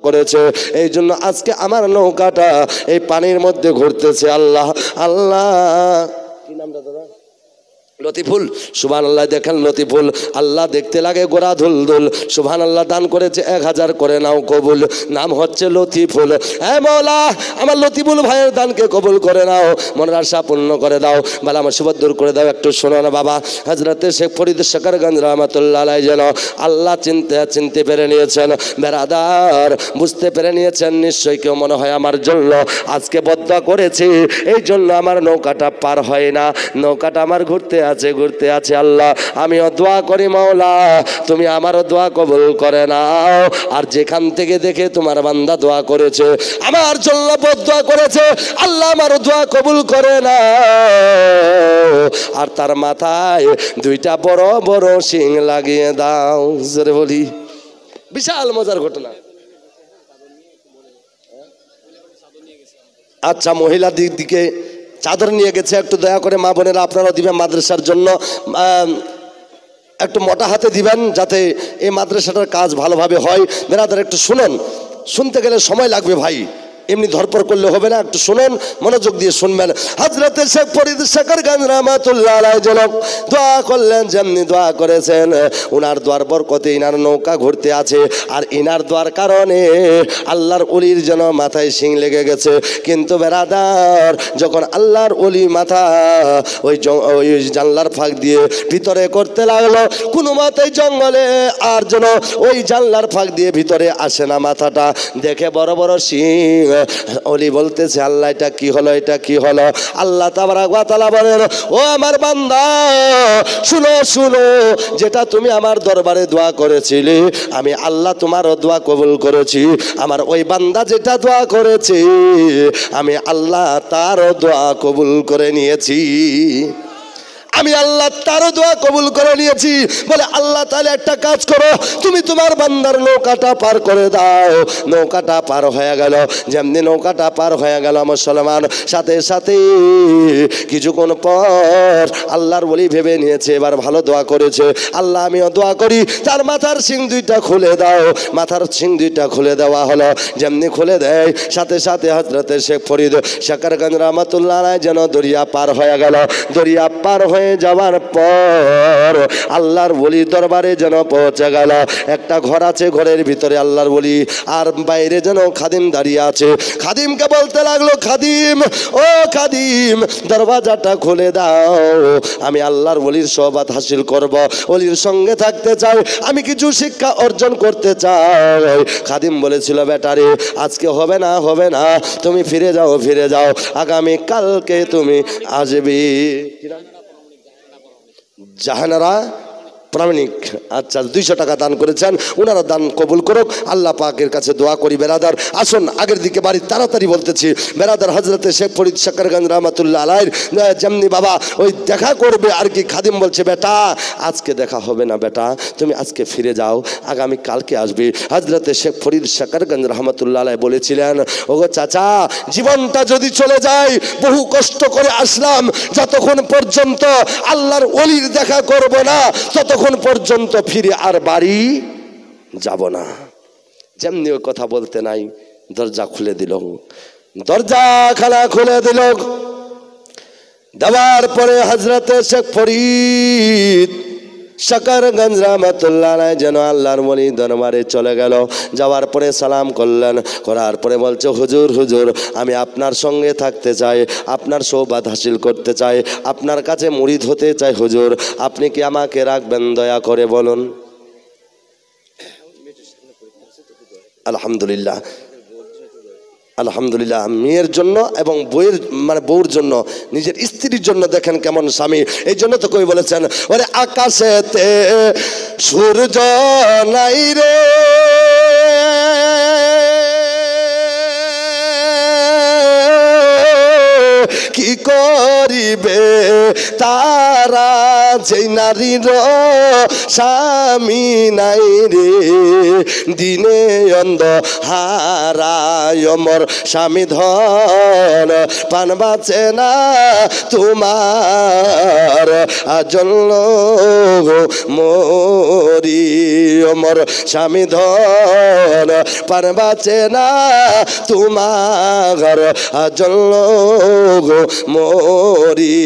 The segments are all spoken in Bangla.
করেছে, এই জন্য আজকে আমার নৌকাটা এই পানির মধ্যে ঘুরতেছে। আল্লাহ আল্লাহ, কি নামটা দাদা? লতিফুল। সুবহানাল্লাহ। দেখেন লতিফুল, আল্লাহ দেখতে লাগে গোরা ধুল ধুল। সুবহানাল্লাহ। দান করেছে 1000 করে নাও কবুল। নাম হচ্ছে লতিফুল। হ্যাঁ মওলা, আমার লতিফুল ভাইয়ের দানকে কবুল করে নাও, মনের আশা পূর্ণ করে দাও, বালা মুসিবত দূর করে দাও। একটু শোনো না বাবা, হযরতে শেখ ফরিদ শাকারগঞ্জ রাহমাতুল্লাহ আলাইহি যেন আল্লাহ চিনতে পেরে নিয়েছেন। বেরাদার বুঝতে পেরে নিয়েছেন, নিশ্চয়ই কেউ মনে হয় আমার জন্য আজকে বদদুয়া করেছে, এই জন্য আমার নৌকাটা পার হয় না, নৌকাটা আমার ঘুরতে আছে। আল্লাহ আমিও দোয়া করি মাওলা, তুমি আমারও দোয়া কবুল করে নাও। আর যেখান থেকে দেখে তোমার বান্দা দোয়া করেছে, আমার জন্য বদদুয়া করেছে, আল্লাহ আমারও দোয়া কবুল করে নাও। আর তার মাথায় 2টা বড় বড় শিং লাগিয়ে দাও। জোরে বলি, বিশাল মজার ঘটনা। আচ্ছা, মহিলা দিকে চাদর নিয়ে গেছে, একটু দয়া করে মা বোনেরা আপনারাও দিবেন মাদ্রাসার জন্য, একটু মোটা হাতে দিবেন যাতে এই মাদ্রাসাটার কাজ ভালোভাবে হয়। বেরাদার একটু শুনুন, শুনতে গেলে সময় লাগবে ভাই, এমনি ধরপড় করলে হবে না, একটু শুনুন, মনোযোগ দিয়ে শুনবেন। হযরতে শেখ ফরিদ শাকারগঞ্জ রাহমাতুল্লাহ আলাইহি যেন দোয়া করলেন, যেমনি দোয়া করেছেন, উনার দোয়ার বরকতে ইনার নৌকা ঘুরতে আছে। আর ইনার দোয়ার কারণে আল্লাহর ওলির যেন মাথায় শিং লেগে গেছে। কিন্তু বেরাদার, যখন আল্লাহর ওলি মাথা ওই জানলার ফাঁক দিয়ে ভিতরে করতে লাগলো, কোনো মতেই জঙ্গলে আর যেন ওই জানলার ফাঁক দিয়ে ভিতরে আসে না মাথাটা, দেখে বড় বড় শিং। ওলি বলতেছে, আল্লাহ এটা কি হলো, এটা কি হলো? আল্লাহ তাবারাক ওয়া তাআলা বলেন, ও আমার বান্দা শুনো শুনো, যেটা তুমি আমার দরবারে দোয়া করেছিলে, আমি আল্লাহ তোমারও দোয়া কবুল করেছি। আমার ওই বান্দা যেটা দোয়া করেছে, আমি আল্লাহ তারও দোয়া কবুল করে নিয়েছি। আমি আল্লাহ তারও দোয়া কবুল করে নিয়েছি। বলে আল্লাহ তাহলে একটা কাজ করো, তুমি তোমার বান্দার নৌকাটা পার করে দাও। নৌকাটা পার হয়ে গেল। যেমনি নৌকাটা পার হয়ে গেল মুসলমান, সাথে সাথে কিছুক্ষণ পর আল্লাহর ওলি ভেবে নিয়েছে এবার ভালো দোয়া করেছে, আল্লাহ আমিও দোয়া করি, তার মাথার শিং 2টা খুলে দাও। মাথার শিং 2টা খুলে দেওয়া হলো। যেমনি খুলে দেয়, সাথে সাথে হযরতে শেখ ফরিদ শাকারগঞ্জ রাহমাতুল্লাহ আলাইহি যেন দরিয়া পার হয়ে গেল। দরিয়া পার হয়ে যাওয়ার পর আল্লাহর ওলির দরবারে যেন পৌঁছে গেল। একটা ঘর আছে, ঘরের ভিতরে আল্লাহর ওলি, আর বাইরে যেন খাদিম দাঁড়িয়ে আছে। খাদিমকে বলতে লাগলো, খাদিম ও খাদিম, দরওয়াজাটা খুলে দাও, আমি আল্লাহর ওলির সোহবত হাসিল করব, ওলির সঙ্গে থাকতে চাই, আমি কিছু শিক্ষা অর্জন করতে চাই। খাদিম বলেছিল, বেটারে আজকে হবে না, হবে না, তুমি ফিরে যাও, আগামী কালকে তুমি আসবে। জাহানারা প্রামাণিক। আচ্ছা, 200 টাকা দান করেছেন, ওনারা দান কবুল করুক, আল্লাহ পাকের কাছে দোয়া করি। বেরাদার আসুন আগের দিকে বাড়ি, তাড়াতাড়ি বলতেছি। বেরাদার হযরতে শেখ ফরিদ শাকারগঞ্জ রাহমাতুল্লাহ আলাইহি যেমনি বাবা ওই দেখা করবে আর কি, খাদিম বলছে, বেটা আজকে দেখা হবে না, বেটা তুমি আজকে ফিরে যাও, আগামী কালকে আসবে। হযরতে শেখ ফরিদ শাকারগঞ্জ রাহমাতুল্লাহ আলাইহি বলেছিলেন, ওগো চাচা, জীবনটা যদি চলে যায়, বহু কষ্ট করে আসলাম, যতক্ষণ পর্যন্ত আল্লাহর ওলির দেখা করব না, ততক্ষণ পর্যন্ত ফিরে আর বাড়ি যাব না। যেমনি ওই কথা বলতে নাই, দরজা খুলে দিল, দরজা খানা খুলে দিল। দেওয়ার পরে হযরতে শেখ ফরিদ শাকারগঞ্জ রাহমাতুল্লাহ আলাইহি যেন আল্লাহর ওলি দরবারে চলে গেল। যাওয়ার পরে সালাম করলেন, করার পরে বলছে, হুজুর হুজুর, আমি আপনার সঙ্গে থাকতে চাই, আপনার সোহবত হাসিল করতে চাই, আপনার কাছে মুরিদ হতে চাই। হুজুর আপনি কি আমাকে রাখবেন, দয়া করে বলুন। আলহামদুলিল্লাহ, আলহামদুলিল্লাহ। মেয়ের জন্য এবং বউর জন্য, নিজের স্ত্রীর জন্য দেখেন কেমন স্বামী। এই জন্য তো কই বলেছেন, ওরে আকাশেতে সূর্য নাই রে, কি করিবে তারা যেই নারীর স্বামী নাই রে, দিনে অন্ধ হারায় মোর স্বামী ধন, পান বাঁচে না তোমার আজল মরি, মোর স্বামী ধন পান বাঁচে না তোমার আজল মরি।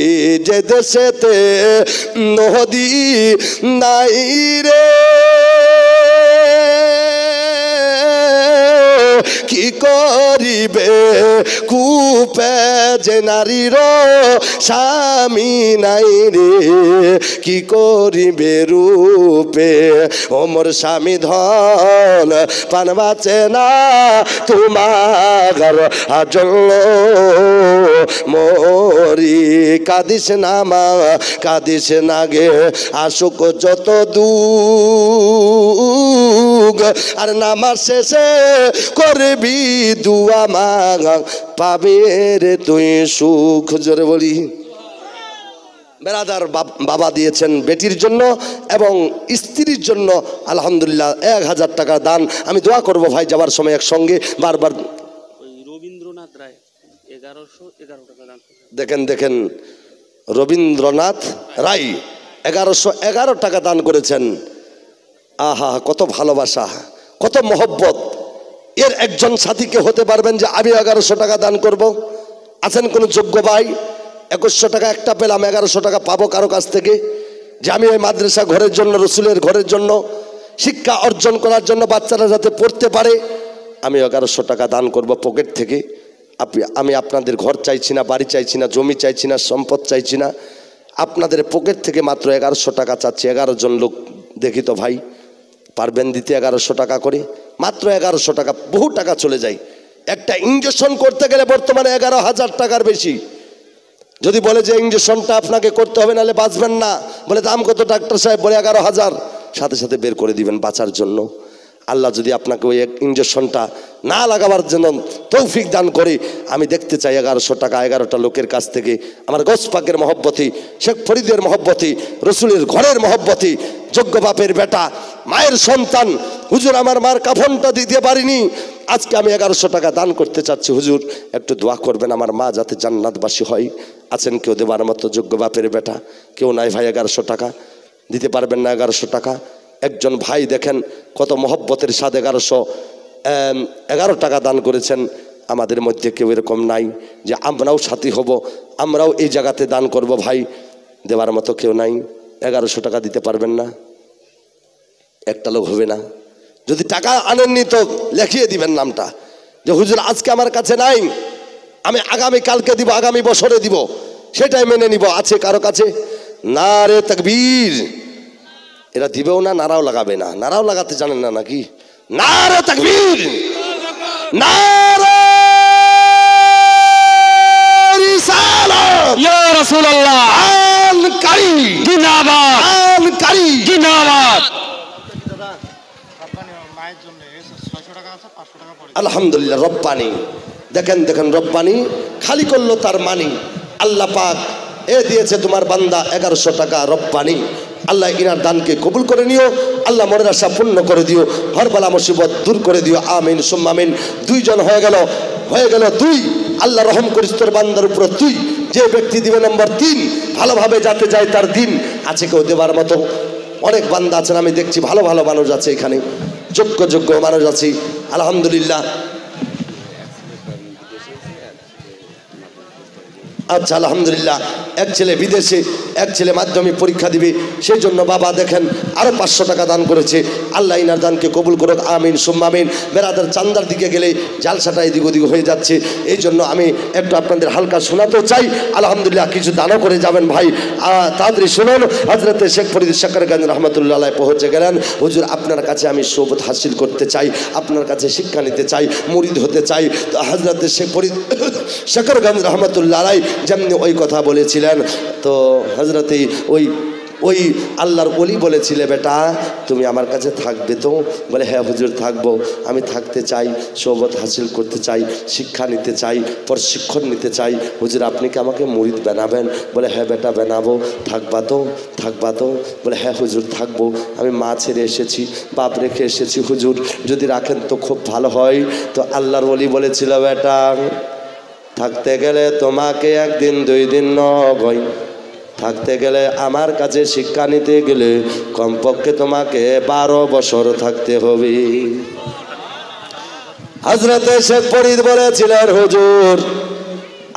যে দেশেতে নদী নাই রে, কি করিবে কূপে যে নারীর স্বামী নাই রে, কি করিবে রূপে ওমর স্বামী ধন পান বাঁচে না তোমার আজল মরি। কাঁদিস না মা কাঁদিস না গে আসুক যত দুঃখ, আর নামাজ শেষে করবি দুয়া মা পাবে রে তুই সুখ। জোরে বলি। বেরাদার বাবা দিয়েছেন বেটির জন্য এবং স্ত্রীর জন্য আলহামদুলিল্লাহ 1000 টাকা দান। আমি দোয়া করব ভাই যাবার সময় একসঙ্গে বারবার। রবীন্দ্রনাথ রায় 1111 টাকা দান। দেখেন দেখেন রবীন্দ্রনাথ রায় 1111 টাকা দান করেছেন। আহা কত ভালোবাসা, কত মহব্বত। এর একজন সাথীকে হতে পারবেন যে আমি 1100 টাকা দান করব? আছেন কোনো যোগ্য ভাই? 2100 টাকা একটা পেলাম, 1100 টাকা পাবো কারো কাছ থেকে? যে আমি ওই মাদ্রাসা ঘরের জন্য, রসুলের ঘরের জন্য, শিক্ষা অর্জন করার জন্য, বাচ্চারা যাতে পড়তে পারে, আমি 1100 টাকা দান করব পকেট থেকে। আমি আপনাদের ঘর চাইছি না, বাড়ি চাইছি না, জমি চাইছি না, সম্পদ চাইছি না, আপনাদের পকেট থেকে মাত্র 1100 টাকা চাচ্ছি। 11 জন লোক দেখি তো ভাই, পারবেন দিতে 1100 টাকা করে? মাত্র 1100 টাকা, বহু টাকা চলে যায়। একটা ইঞ্জেকশন করতে গেলে বর্তমানে 11,000 টাকার বেশি। যদি বলে যে ইঞ্জেকশনটা আপনাকে করতে হবে নাহলে বাঁচবেন না, বলে দাম কত ডাক্তার সাহেব? বলে 11,000, সাথে সাথে বের করে দিবেন বাঁচার জন্য। আল্লাহ যদি আপনাকে ওই ইঞ্জেকশনটা না লাগাবার জন্য তৌফিক দান করে, আমি দেখতে চাই 1100 টাকা 11টা লোকের কাছ থেকে আমার গস পাকের মহব্বতি, শেখ ফরিদের মহব্বতি, রসুলের ঘরের মহব্বতি, যোগ্য বাপের বেটা, মায়ের সন্তান। হুজুর আমার মার কাফনটা দিতে পারিনি, আজকে আমি 1100 টাকা দান করতে চাচ্ছি, হুজুর একটু দোয়া করবেন আমার মা যাতে জান্নাতবাসী হয়। আছেন কেউ দেবার মতো যোগ্য বাপের বেটা? কেউ নাই ভাই 1100 টাকা দিতে পারবেন না? 1100 টাকা একজন ভাই দেখেন কত মহব্বতের সাথে 1111 টাকা দান করেছেন। আমাদের মধ্যে কেউ এরকম নাই যে আমরাও সাথী হব, আমরাও এই জায়গাতে দান করব। ভাই দেওয়ার মতো কেউ নাই। 1100 টাকা দিতে পারবেন না? একটা লোক হবে না? যদি টাকা আনেননি তো লিখিয়ে দিবেন নামটা, যে হুজুর আজকে আমার কাছে নাই, আমি আগামী কালকে দিব, আগামী বছরে দিব, সেটাই মেনে নিব। আছে কারো কাছে? নারে তাকবীর। এরা দিবেও না, নারাও লাগাবে না। নারাও লাগাতে জানেন না নাকি? নারে তাকবীর, নারে রিসালাত, ইয়া রাসূলুল্লাহ, আনকারী জিন্দাবাদ, আনকারী জিন্দাবাদ। আলহামদুলিল্লাহ রব্বানি। দেখেন দেখেন রব্বানি খালি করলো তার মানি। আল্লাহ পাক এ দিয়েছে তোমার বান্দা 1100 টাকা রব্বানি। আল্লাহ ইনার দানকে কবুল করে নিও। আল্লাহ মনের আশা পূর্ণ করে দিও, হরবালা মুসিবত দূর করে দিও। আমিন সুম্মা আমিন। 2 জন হয়ে গেল 2। আল্লাহ রহম করিস তোর বান্দার উপর তুই। যে ব্যক্তি দিবে নম্বর 3, ভালোভাবে যাতে যায় তার দিন। আছে কেউ দেবার মতো? অনেক বান্দা আছেন আমি দেখছি, ভালো ভালো মানুষ আছে এখানে, যোগ্য যোগ্য মানুষ আছে আলহামদুলিল্লাহ। আচ্ছা আলহামদুলিল্লাহ। এক ছেলে বিদেশে, এক ছেলে মাধ্যমিক পরীক্ষা দিবে, সেই জন্য বাবা দেখেন আরও 500 টাকা দান করেছে। আল্লাহ ইনার দানকে কবুল করুক, আমিন সুম্মা আমিন। বেরাদার চান্দার দিকে গেলে জালসাটা এদিক ওদিক হয়ে যাচ্ছে, এই জন্য আমি একটু আপনাদের হালকা শোনাতেও চাই। আলহামদুলিল্লাহ কিছু দানও করে যাবেন ভাই। তাড়াতাড়ি শুনুন। হজরতে শেখ ফরিদ শাকরগঞ্জ রহমতুল্লাহ পৌঁছে গেলেন। হুজুর আপনার কাছে আমি সোবত হাসিল করতে চাই, আপনার কাছে শিক্ষা নিতে চাই, মুরিদ হতে চাই। তো হজরতে শেখ ফরিদ শাকরগঞ্জ রহমতুল্লাহ যেমনি ওই কথা বলেছিলেন, তো হজরতে ওই ওই আল্লাহর ওলি বলেছিলে বেটা তুমি আমার কাছে থাকবে তো? বলে হ্যাঁ হুজুর থাকবো, আমি থাকতে চাই, সোহবত হাসিল করতে চাই, শিক্ষা নিতে চাই, প্রশিক্ষণ নিতে চাই। হুজুর আপনি কি আমাকে মুরিদ বানাবেন? বলে হ্যাঁ বেটা বানাবো। থাকবা তো? থাকবা তো? বলে হ্যাঁ হুজুর থাকবো, আমি মা ছেড়ে এসেছি, বাপ রেখে এসেছি, হুজুর যদি রাখেন তো খুব ভালো হয়। তো আল্লাহর ওলি বলেছিল বেটা থাকতে গেলে তোমাকে একদিন 2 দিন নয়, থাকতে গেলে আমার কাছে শিক্ষা নিতে গেলে কমপক্ষে তোমাকে 12 বছর থাকতে হবে। হযরতে শেখ ফরিদ বলেছিলেন হুজুর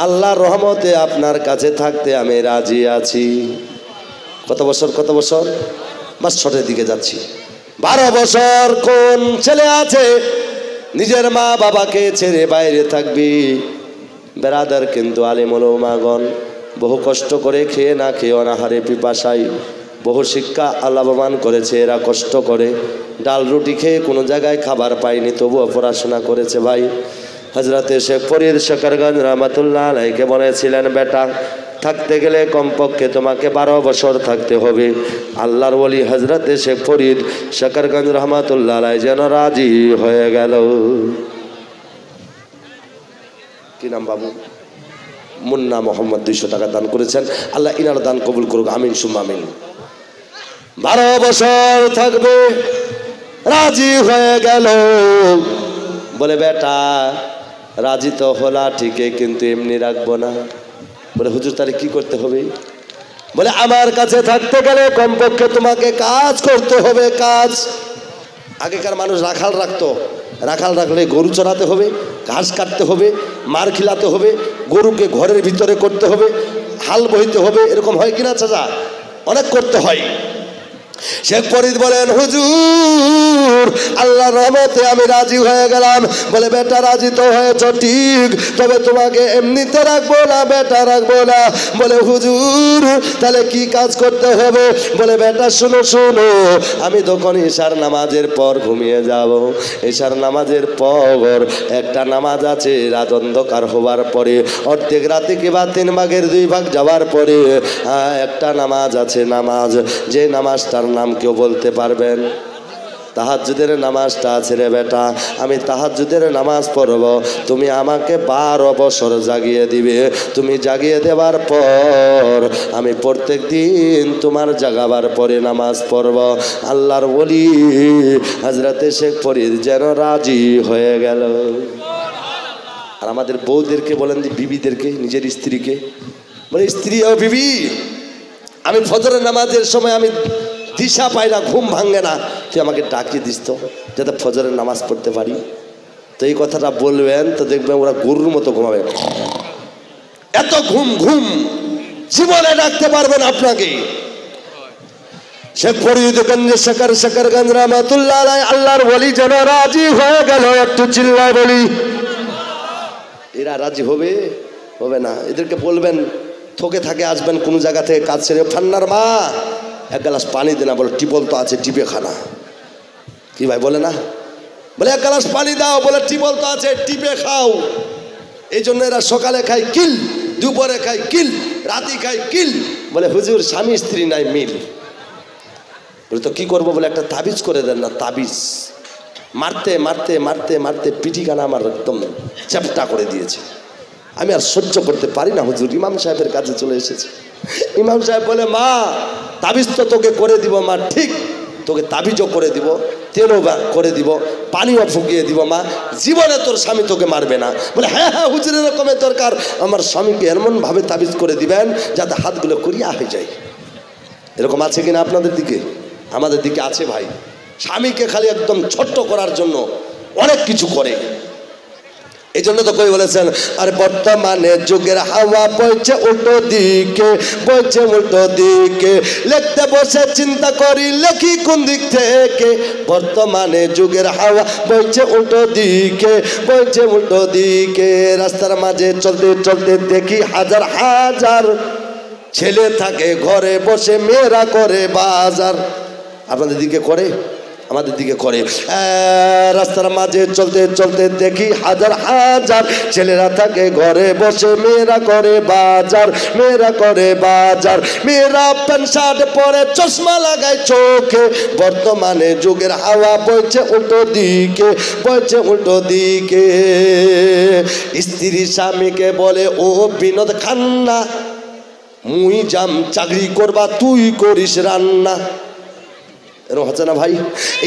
আল্লাহর রহমতে আপনার কাছে থাকতে আমি রাজি আছি। কত বছর? কত বছর? বাস ছোটের দিকে যাচ্ছি। 12 বছর। কোন ছেলে আছে নিজের মা বাবাকে ছেড়ে বাইরে থাকবি? বেরাদার কিন্তু আলিমুল উলামাগণ বহু কষ্ট করে খেয়ে না খেয়ে অনাহারে পিপাসায় বহু শিক্ষা লাভবান করেছে। এরা কষ্ট করে ডাল রুটি খেয়ে কোনো জায়গায় খাবার পায়নি, তবুও পড়াশোনা করেছে ভাই। হযরতে শেখ ফরিদ শকরগঞ্জ রহমাতুল্লাহ আলাইহি বলেছিলেন বেটা থাকতে গেলে কমপক্ষে তোমাকে 12 বছর থাকতে হবে। আল্লাহর ওলি হযরতে শেখ ফরিদ শকরগঞ্জ রহমাতুল্লাহ আলাইহি যেন রাজি হয়ে গেল। কি নাম বাবু? মুন্না মোহাম্মদ 200 টাকা দান করেছেন, আল্লাহ ইনার দান কবুল করুক, আমিন সুম্মা আমিন। 12 বছর থাকবে, রাজি হয়ে গেল। বলে বেটা রাজি তো হলা ঠিকই, কিন্তু এমনি রাখবো না। বলে হুজুর তাহলে কি করতে হবে? বলে আমার কাছে থাকতে গেলে কমপক্ষে তোমাকে কাজ করতে হবে, কাজ। আগেকার মানুষ রাখাল রাখতো, রাখাল রাখলে গরু চড়াতে হবে, ঘাস কাটতে হবে, মার খিলাতে হবে, গরুকে ঘরের ভিতরে করতে হবে, হাল বইতে হবে, এরকম হয় কিনা চাচা? অনেক করতে হয়। শেখ ফরিদ বলেন হুজুর আল্লাহর রহমতে আমি রাজি হয়ে গেলাম। বলে বেটা রাজি তো হয়েছ ঠিক, তবে তোমাকে এমনিতে রাখবো না বেটা, রাখবো না। বলে হুজুর তাহলে কি কাজ করতে হবে? বলে বেটা শুনো শুনো, আমি তখন ঈশার নামাজের পর ঘুমিয়ে যাব। ঈশার নামাজের পর একটা নামাজ আছে রাত অন্ধকার হবার পরে, অর্ধেক রাতে কিংবা 3 ভাগের 2 ভাগ যাওয়ার পরে একটা নামাজ আছে, নামাজ যে নামাজটার নাম কেউ বলতে পারবেন? তাহাজ্জুদের নামাজটা আছে রে বেটা, আমি তাহাজ্জুদের নামাজ পড়ব, তুমি আমাকে 12 বছর জাগিয়ে দিবে। তুমি জাগিয়ে দেওয়ার পর আমি প্রত্যেক দিন তোমার জাগাবার পরে নামাজ পড়ব। আল্লাহর ওলি হযরতে শেখ ফরিদ যেন রাজি হয়ে গেল। আর আমাদের বউদেরকে বলেন যে বিবিদেরকে, নিজের স্ত্রীকে বলে স্ত্রী ও বিবি আমি ফজরের নামাজের সময় আমি দিশা পাই না, ঘুম ভাঙে না, তুই আমাকে ডাকিয়ে দিস তো যাতে ফজরের নামাজ পড়তে পারি। তো এই কথাটা বলবেন তো দেখবেন ওরা গরুর মতো ঘুমাবে। এত ঘুম ঘুম জীবনে ডাকতে পারবেন আপনাকে। শেখ ফরিদগঞ্জ শকরগঞ্জ রহমাতুল্লাহ আলাইহি আল্লাহর ওলি যেন রাজি হয়ে গেল। একটু চিল্লায় বলি। এরা রাজি হবে? হবে না। এদেরকে বলবেন থকে থাকে আসবেন কোনো জায়গা থেকে কাজ ছেড়ে, ফান্নার মা 1 গ্লাস পানি দে না। বলে টিপল তো আছে, টিপে খানা। কি ভাই বলে না? বলে 1 গ্লাস পানি দাও, বলে টিপল তো আছে, টিপে খাও। এই জন্য এরা সকালে খায় কিল, দুপুরে খায় কিল, রাতে খায় কিল। বলে হুজুর স্বামী স্ত্রী নাই মিল। বলে তো কি করবো? বলে একটা তাবিজ করে দেন না। তাবিজ মারতে মারতে মারতে মারতে পিঠিখানা আমার একদম চ্যাপটা করে দিয়েছে, আমি আর সহ্য করতে পারি না হুজুর। ইমাম সাহেবের কাছে চলে এসেছে। ইমাম সাহেব বলে মা তাবিজ তো তোকে করে দিব মা, ঠিক তোকে তাবিজও করে দিব, তেলও করে দিব, পানিও ফুকিয়ে দিব মা, জীবনে তোর স্বামী তোকে মারবে না। বলে হ্যাঁ হ্যাঁ হুজুর এরকমের দরকার, আমার স্বামীকে এমনভাবে তাবিজ করে দিবেন যাতে হাতগুলো করিয়া হয়ে যায়। এরকম আছে কিনা আপনাদের দিকে? আমাদের দিকে আছে ভাই। স্বামীকে খালি একদম ছোট্ট করার জন্য অনেক কিছু করে। এই জন্য তো কই বলেছেন আর বর্তমানে যুগের হাওয়া বইছে উল্টো দিকে, বইছে উল্টো দিকে, লিখতে বসে চিন্তা করি লেখি কোন দিক থেকে। বর্তমানে যুগের হাওয়া বইছে উল্টো দিকে, বইছে উল্টো দিকে। রাস্তার মাঝে চলতে চলতে দেখি হাজার হাজার ছেলে থাকে ঘরে বসে, মেয়েরা করে বাজার। আপনাদের দিকে করে? আমাদের দিকে করে। রাস্তার মাঝে চলতে চলতে দেখি হাজার হাজার ছেলেরা থাকে ঘরে বসে, মেয়েরা করে বাজার, মেয়েরা করে বাজার। মেয়েরা প্যান্ট শার্ট পরে, চশমা লাগায় চোখে। বর্তমানে যুগের হাওয়া বইছে উল্টো দিকে, বইছে উল্টো দিকে। স্ত্রী স্বামীকে বলে ও বিনোদ খান্না, মুই যাম চাকরি করবা, তুই করিস রান্না। এরকম হচ্ছে না ভাই?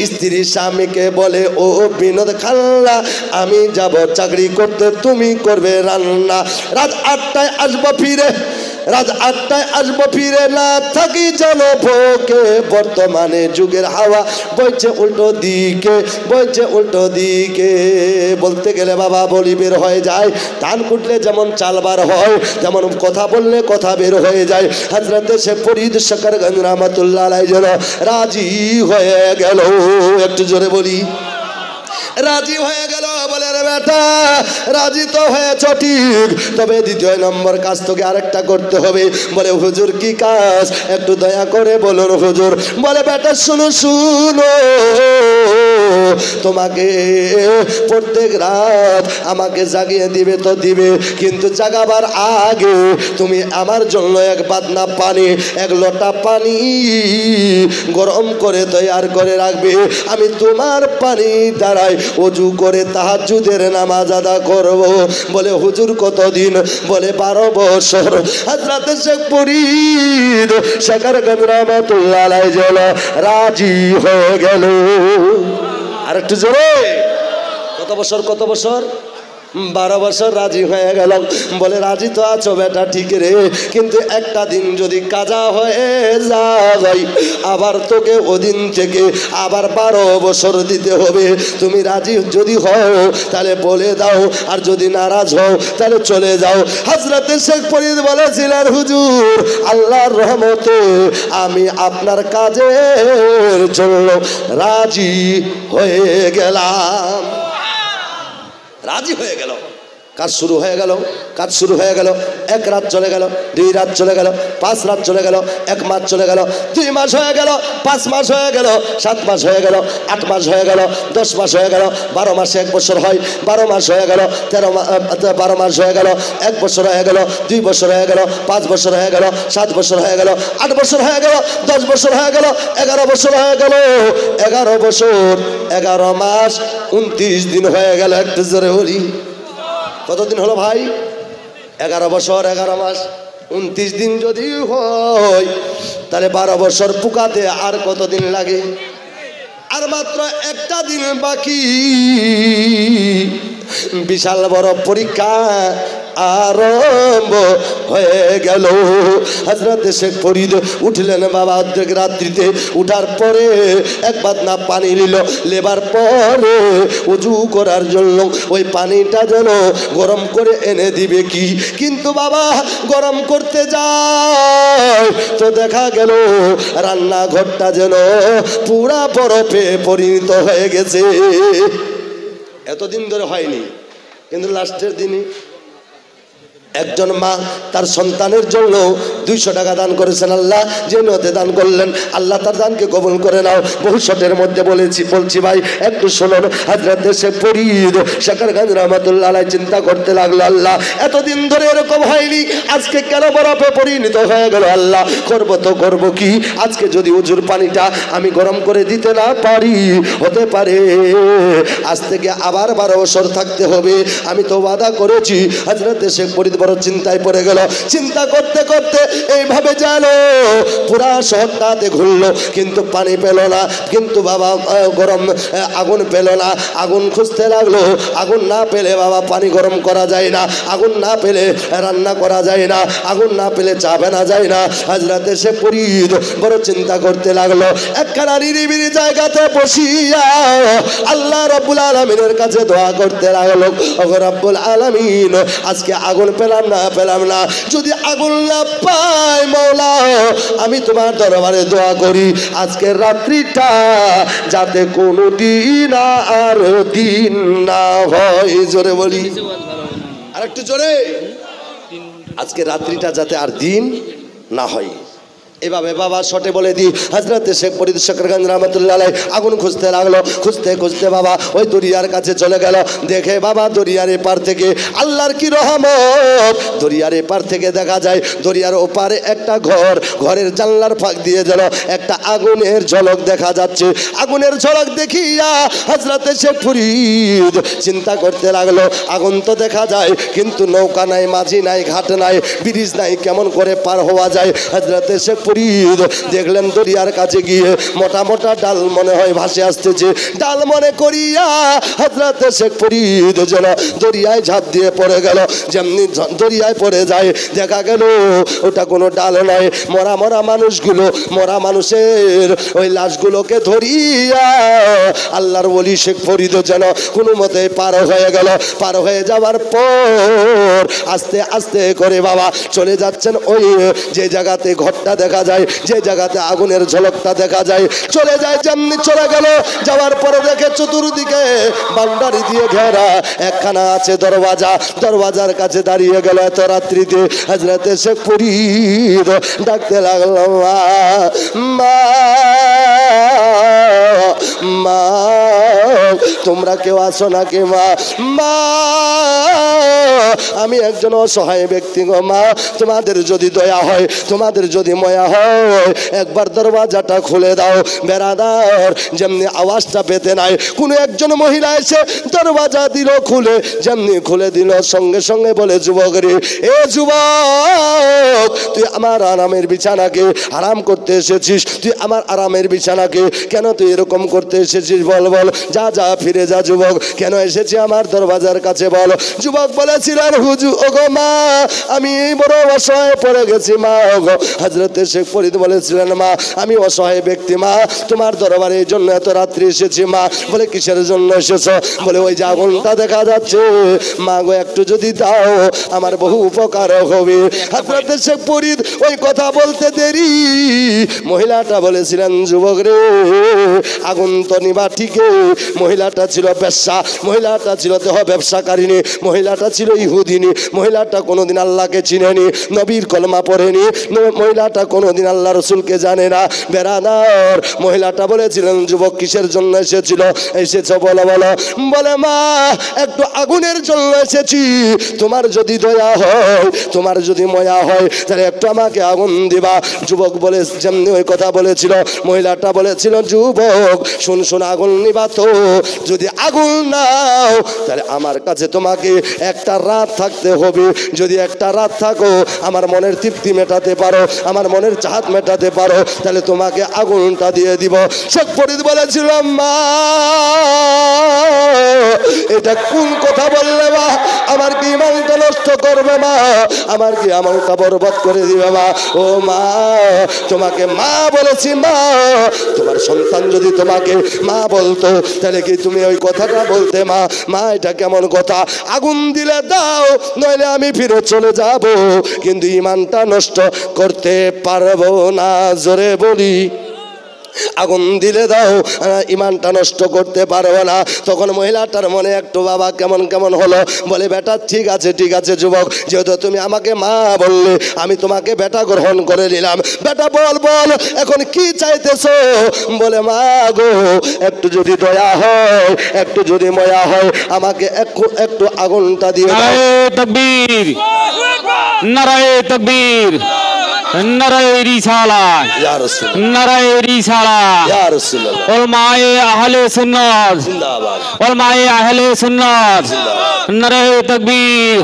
স্ত্রী স্বামীকে বলে ও বিনোদ খান্না, আমি যাব চাকরি করতে, তুমি করবে রান্না। রাত 8টায় আসবো ফিরে, রাত 8টায় আসবো ফিরে, না থাকি জনভোগে। বর্তমানে যুগের হাওয়া বইছে উল্টো দিকে, বইছে উল্টো দিকে। বলতে গেলে বাবা বলি বের হয়ে যায়, ধান কুটলে যেমন চাল বার হয়, তেমন কথা বললে কথা বের হয়ে যায়। হযরতে শেখ ফরিদ শকরগঞ্জ রহমাতুল্লাহ আলাইহি যেন রাজি হয়ে গেল। একটু জোরে বলি, রাজি হয়ে গেল। বলে রে বেটা, রাজি তো হয়েছ ঠিক, তবে দ্বিতীয় নম্বর কাজ তোকে আরেকটা করতে হবে। বলে হুজুর কি কাজ, একটু দয়া করে বলুন হুজুর। বলে বেটা শুনো শুনো, তোমাকে প্রত্যেক রাত আমাকে জাগিয়ে দিবে তো দিবে, কিন্তু জাগাবার আগে তুমি আমার জন্য এক বাদনা পানি, এক লোটা পানি গরম করে তৈয়ার করে রাখবে। আমি তোমার পানি দ্বারাই ওযু করে তাহাজ্জুদের নামাজ আদা করব। বলে হুজুর কতদিন? বলে 12 বছর। হযরতে শেখ ফরিদ শকরগঞ্জ রহমাতুল্লাহ আলাইহি যেন রাজি হয়ে গেল। আর একটু জোরে, কত বছর? কত বছর? 12 বছর রাজি হয়ে গেল। বলে রাজি তো আছো বেটা ঠিক রে, কিন্তু একটা দিন যদি কাজা হয়ে যায়, আবার তোকে ওদিন থেকে আবার 12 বছর দিতে হবে। তুমি রাজি যদি হও তাহলে বলে দাও, আর যদি নারাজ হও তাহলে চলে যাও। হযরতে শেখ ফরিদ বলেছিলেন হুজুর আল্লাহর রহমতে আমি আপনার কাজের জন্য রাজি হয়ে গেলাম। রাজি হয়ে গেল। কাজ শুরু হয়ে গেল, কাজ শুরু হয়ে গেল। 1 রাত চলে গেল, 2 রাত চলে গেল, 5 রাত চলে গেল, 1 মাস চলে গেল, 2 মাস হয়ে গেল, 5 মাস হয়ে গেল, 7 মাস হয়ে গেল, 8 মাস হয়ে গেল, 10 মাস হয়ে গেল, 12 মাসে 1 বছর হয়, 12 মাস হয়ে গেল, 12 মাস হয়ে গেল, 1 বছর হয়ে গেল, 2 বছর হয়ে গেল, 5 বছর হয়ে গেল, 7 বছর হয়ে গেল, 8 বছর হয়ে গেল, 10 বছর হয়ে গেল, 11 বছর হয়ে গেল, 11 বছর 11 মাস 29 দিন হয়ে গেল। একটু জোরে বলি, কতদিন হলো ভাই? 11 বছর 11 মাস 29 দিন যদি হয়, তাহলে 12 বছর পুকাতে আর কতদিন লাগে? আর মাত্র একটা দিন বাকি। বিশাল বড় পরীক্ষা আরম্ভ হয়ে গেল। হযরতে শেখ ফরিদ উঠলেন বাবা অর্ধেক রাত্রিতে। উঠার পরে এক বাদনা পানি নিল, লেবার পরে ওযু করার জন্য ওই পানিটা যেন গরম করে এনে দিবে কি, কিন্তু বাবা গরম করতে যায় তো দেখা গেল রান্নাঘরটা যেন পুরা বরফে পরিণত হয়ে গেছে। এতদিন ধরে হয়নি, কিন্তু লাস্টের দিনে একজন মা তার সন্তানের জন্য 200 টাকা দান করেছেন। আল্লাহ যে নিয়তে দান করলেন, আল্লাহ তার দানকে কবুল করে নাও। বহু শটের মধ্যে বলছি ভাই একটু শুনুন। হযরতে শেখ ফরিদ শকরগঞ্জ রহমাতুল্লাহ আলাইহি চিন্তা করতে লাগলো, আল্লাহ এতদিন ধরে এরকম হয়নি, আজকে কেন বরফে পরিণত হয়ে গেল? আল্লাহ করব তো করব কি? আজকে যদি ওযুর পানিটা আমি গরম করে দিতে না পারি, হতে পারে আজ থেকে আবার 12 বছর থাকতে হবে। আমি তো ওয়াদা করেছি। হযরতে শেখ ফরিদ বড় চিন্তায় পড়ে গেল। চিন্তা করতে করতে এইভাবে গেল, পুরা শহরটাতে ঘুরলো, কিন্তু পানি পেল না। কিন্তু বাবা গরম আগুন পেল না। আগুন খুঁজতে লাগলো। আগুন না পেলে বাবা পানি গরম করা যায় না, আগুন না পেলে রান্না করা যায় না, আগুন না পেলে চা বানা যায় না। হযরতে শেখ ফরিদ বড় চিন্তা করতে লাগলো। একখানা নিরিবিলি জায়গাতে বসিয়া আল্লাহ রাব্বুল আলামিনের কাছে দোয়া করতে লাগলো, ওগো রাব্বুল আলামিন আজকে আগুন পেলাম না, যদি আগুন না পাই মওলা, আমি তোমার দরবারে দোয়া করি আজকের রাত্রিটা যাতে কোনো দিন আর দিন না হয়। জোরে বলি, আর একটু জোরে। আজকে রাত্রিটা যাতে আর দিন না হয়। এভাবে বাবা শটে বলে দি হযরত শেখ ফরিদ শকরগঞ্জ রহমতুল্লাহ আলাইহি আগুন খুঁজতে লাগলো, খুঁজতে খুঁজতে বাবা ওই দরিয়ার কাছে চলে গেল। দেখে বাবা দরিয়ার এপার থেকে আল্লাহর কি রহমত, দরিয়ার এপার থেকে দেখা যায় দরিয়ার ওপারে একটা ঘর, ঘরের জানলার ফাঁক দিয়ে যেন একটা আগুনের ঝলক দেখা যাচ্ছে। আগুনের ঝলক দেখিয়া হযরত শেখ ফরিদ চিন্তা করতে লাগলো, আগুন তো দেখা যায় কিন্তু নৌকা নাই, মাঝি নাই, ঘাট নাই, ব্রিজ নাই, কেমন করে পার হওয়া যায়। হযরত শেখ ফরিদ দেখলেন দরিয়ার কাছে গিয়ে মোটা মোটা ডাল মনে হয় ভাসে আসতেছে। ডাল মনে করিয়া হযরত শেখ ফরিদ যেন দরিয়ায় ঝাঁপ দিয়ে পড়ে গেল। যেমনি দরিয়ায় পড়ে যায় দেখা গেল ওটা কোনো ডাল নয়, মরা মরা মানুষগুলো, মরা মানুষের ওই লাশগুলোকে ধরিয়া আল্লাহর ওলি শেখ ফরিদ যেন কোনো মতে পার হয়ে গেল। পার হয়ে যাওয়ার পর আস্তে আস্তে করে বাবা চলে যাচ্ছেন ওই যে জায়গাতে ঘরটা দেখা যায়, যে জায়গাতে আগুনের ঝলকটা দেখা যায়। চলে যায়, যেমনি চলে গেল, যাওয়ার পরে দেখে চতুর্দিকে বাউন্ডারি দিয়ে ঘেরা একখানা আছে দরওয়াজা। দরওয়াজার কাছে দাঁড়িয়ে গেল এত রাত্রিতে। হযরত শেখ ফরিদ ডাকতে লাগলো, মা মা তোমরা কেউ আসো নাকি মা? মা আমি একজন অসহায় ব্যক্তি গো মা, তোমাদের যদি দয়া হয়, তোমাদের যদি ময়া হয়, একবার দরওয়াজাটা খুলে দাও। বেরাদার যেমনি আওয়াজটা পেতে নাই, কোনো একজন মহিলা এসে দরওয়াজা দিল খুলে, যেমনি খুলে দিল সঙ্গে সঙ্গে বলে, যুবক রে, এ যুবক তুই আমার আরামের বিছানাকে হারাম করতে এসেছিস, তুই আমার আরামের বিছানাকে কেন তুই এরকম করতে এসেছিস? বল বল, যা যা ফিরে যা। যুবক, কেন এসেছি আমার দরওয়াজার কাছে বল। যুবক বলেছিলেন, হুজুর ওগো মা আমি বড় অসহায় পড়ে গেছি মা। ওগো হযরত শেখ ফরিদ বলেছিলেন, মা আমি অসহায় ব্যক্তি মা, তোমার দরবারে এই জন্য এত রাত্রি এসেছি মা। বলে কিসের জন্য এসেছ? বলে ওই যে আগুনটা দেখা যাচ্ছে মা গো, একটু যদি দাও আমার বহু উপকার হবে। হযরত শেখ ফরিদ ওই কথা বলতে দেরি মহিলাটা বলেছিলেন, যুবক রে আগুন তো নিবা ঠিকই, মহিলাটা ছিল বেশ্যা, মহিলাটা ছিল দেহ ব্যবসাকারিনী, মহিলাটা ছিল ইহুদিনী, মহিলাটা কোনোদিন আল্লাহকে চিনেনি, নবীর কলমা পড়েনি, মহিলাটা কোনোদিন আল্লাহ রসুলকে জানে না। বেরাদার মহিলাটা বলেছিলেন, যুবক কিসের জন্য এসেছিল? এসেছ বলো বলো। বলে মা একটু আগুনের জন্য এসেছি, তোমার যদি দয়া হয়, তোমার যদি ময়া হয় তাহলে একটু আমাকে আগুন দিবা। যুবক বলে যেমনি ওই কথা বলেছিল, মহিলাটা বলেছিল, যুবক শুন শুন, আগুন নিবা তো যদি আগুন নাও তাহলে আমার কাছে তোমাকে একটা রাত থাকতে হবে। যদি একটা রাত থাকো, আমার মনের তৃপ্তি মেটাতে পারো, আমার মনের চাহাত মেটাতে পারো, তাহলে তোমাকে আগুনটা দিয়ে দিব। শেখ ফরিদ বলেছিলাম, মা এটা কোন কথা বললে মা? আমার কি ইমানটা নষ্ট করবে মা? আমার কি আমলটা বরবাদ করে দিবে মা? ও মা তোমাকে মা বলেছি মা, তোমার সন্তান যদি তোমাকে মা বলতো তাহলে কি তুমি ওই কথাটা বলতে মা? মা এটা কেমন কথা? আগুন দিলে দাও, নইলে আমি ফিরে চলে যাব, কিন্তু ইমানটা নষ্ট করতে পারবো না। জোরে বলি, আগুন দিলে দাও, ইমানটা নষ্ট করতে পারবো না। তখন মহিলাটার মনে একটু বাবা কেমন কেমন হলো। বলে, বেটা ঠিক আছে ঠিক আছে যুবক, যেহেতু তুমি আমাকে মা বললে আমি তোমাকে বেটা গ্রহণ করে নিলাম। বেটা বল বল এখন কি চাইতেছো? বলে, মা গো একটু যদি দয়া হয়, একটু যদি ময়া হয়, আমাকে একটু আগুনটা দিয়ে দাও। নারায়ে তাকবীর, নারায়ে তাকবীর, নারায়ে রিসালাত, ইয়া রাসূলুল্লাহ, নারায়ে রিসালাত, ইয়া রাসূলুল্লাহ। উলামায়ে আহলে সুন্নাত জিন্দাবাদ, উলামায়ে আহলে সুন্নাত, জিন্দাবাদ। নারায়ে তাকবীর,